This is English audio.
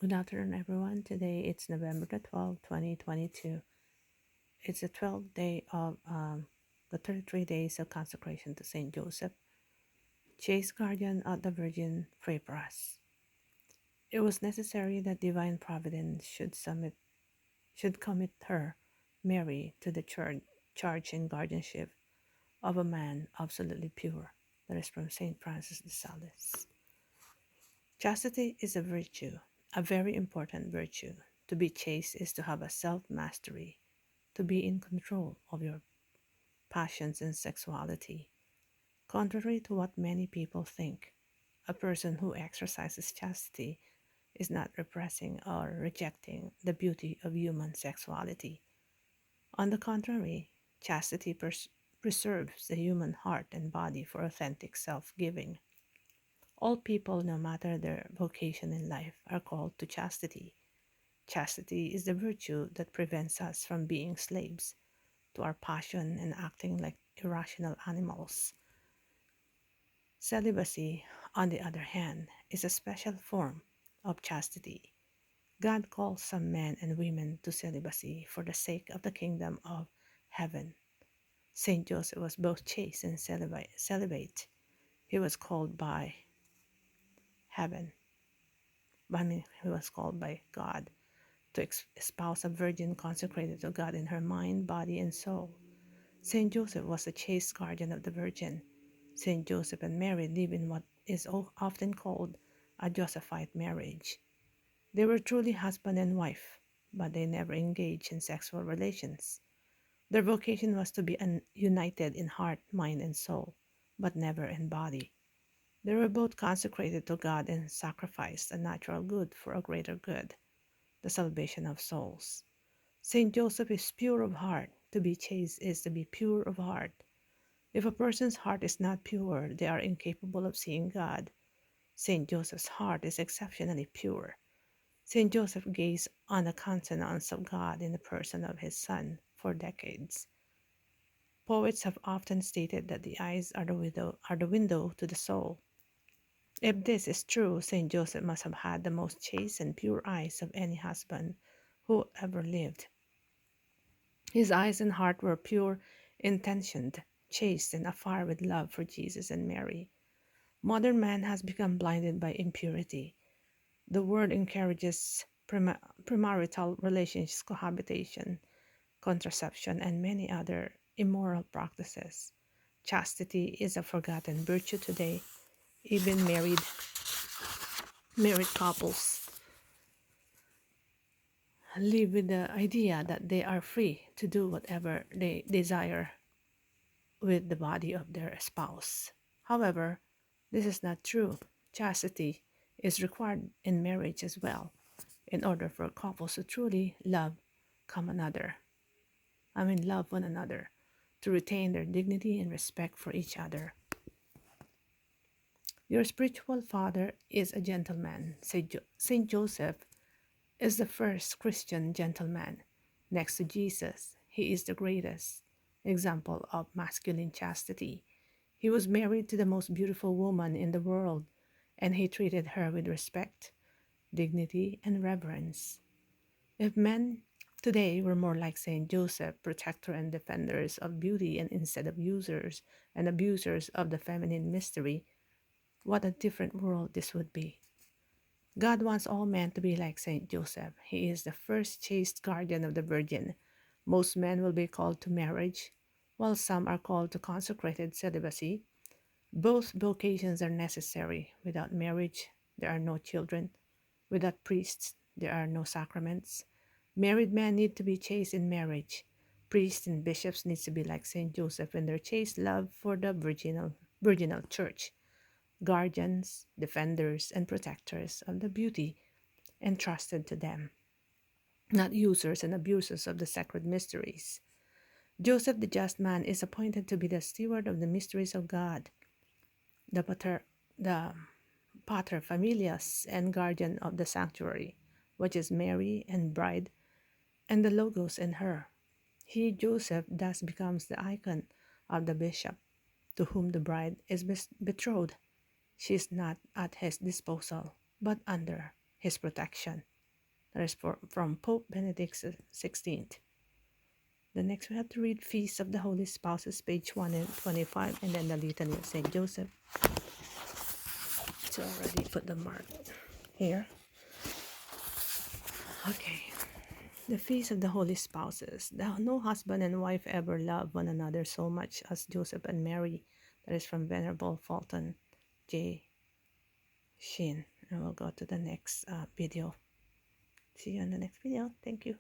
Good afternoon, everyone. Today it's November the 12th, 2022. It's the 12th day of the 33 days of consecration to Saint Joseph, chaste guardian of the Virgin. Pray for us. It was necessary that divine providence should commit her, Mary, to the charge and guardianship of a man absolutely pure. That is from Saint Francis de Sales. Chastity is a virtue, a very important virtue. To be chaste is to have a self mastery, to be in control of your passions and sexuality. Contrary to what many people think, a person who exercises chastity is not repressing or rejecting the beauty of human sexuality. On the contrary, chastity preserves the human heart and body for authentic self giving. All people, no matter their vocation in life, are called to chastity. Chastity is the virtue that prevents us from being slaves to our passion and acting like irrational animals. Celibacy, on the other hand, is a special form of chastity. God calls some men and women to celibacy for the sake of the kingdom of heaven. Saint Joseph was both chaste and celibate. He was called by heaven. He was called by God to espouse a virgin consecrated to God in her mind, body, and soul. Saint Joseph was a chaste guardian of the Virgin. Saint Joseph and Mary live in what is often called a Josephite marriage. They were truly husband and wife, but they never engaged in sexual relations. Their vocation was to be united in heart, mind, and soul, but never in body. They were both consecrated to God and sacrificed a natural good for a greater good, the salvation of souls. Saint Joseph is pure of heart. To be chaste is to be pure of heart. If a person's heart is not pure, they are incapable of seeing God. Saint Joseph's heart is exceptionally pure. Saint Joseph gazed on the countenance of God in the person of his Son for decades. Poets have often stated that the eyes are the window to the soul. If this is true, Saint Joseph must have had the most chaste and pure eyes of any husband who ever lived. His eyes and heart were pure, intentioned, chaste, and afire with love for Jesus and Mary. Modern man has become blinded by impurity. The world encourages premarital relations, cohabitation, contraception, and many other immoral practices. Chastity is a forgotten virtue today. Even married couples live with the idea that they are free to do whatever they desire with the body of their spouse. However, this is not true. Chastity is required in marriage as well in order for couples to truly love one another, to retain their dignity and respect for each other. Your spiritual father is a gentleman. Saint Joseph is the first Christian gentleman. Next to Jesus, he is the greatest example of masculine chastity. He was married to the most beautiful woman in the world, and he treated her with respect, dignity, and reverence. If men today were more like Saint Joseph, protector and defenders of beauty, and instead of users and abusers of the feminine mystery, what a different world this would be. God wants all men to be like Saint Joseph. He is the first chaste guardian of the Virgin. Most men will be called to marriage, while some are called to consecrated celibacy. Both vocations are necessary. Without marriage, there are no children. Without priests, there are no sacraments. Married men need to be chaste in marriage. Priests and bishops need to be like Saint Joseph in their chaste love for the virginal church, guardians, defenders, and protectors of the beauty entrusted to them, not users and abusers of the sacred mysteries. Joseph, the just man, is appointed to be the steward of the mysteries of God, the the pater familias and guardian of the sanctuary, which is Mary and bride, and the Logos in her. He, Joseph, thus becomes the icon of the bishop, to whom the bride is betrothed. She is not at his disposal, but under his protection. That is from Pope Benedict XVI. The next we have to read Feast of the Holy Spouses, page 125, and then the Litany of Saint Joseph. It's already put the mark here. Okay. The Feast of the Holy Spouses. No husband and wife ever loved one another so much as Joseph and Mary. That is from Venerable Fulton J. Sheen. And we'll go to the next video. See you in the next video. Thank you.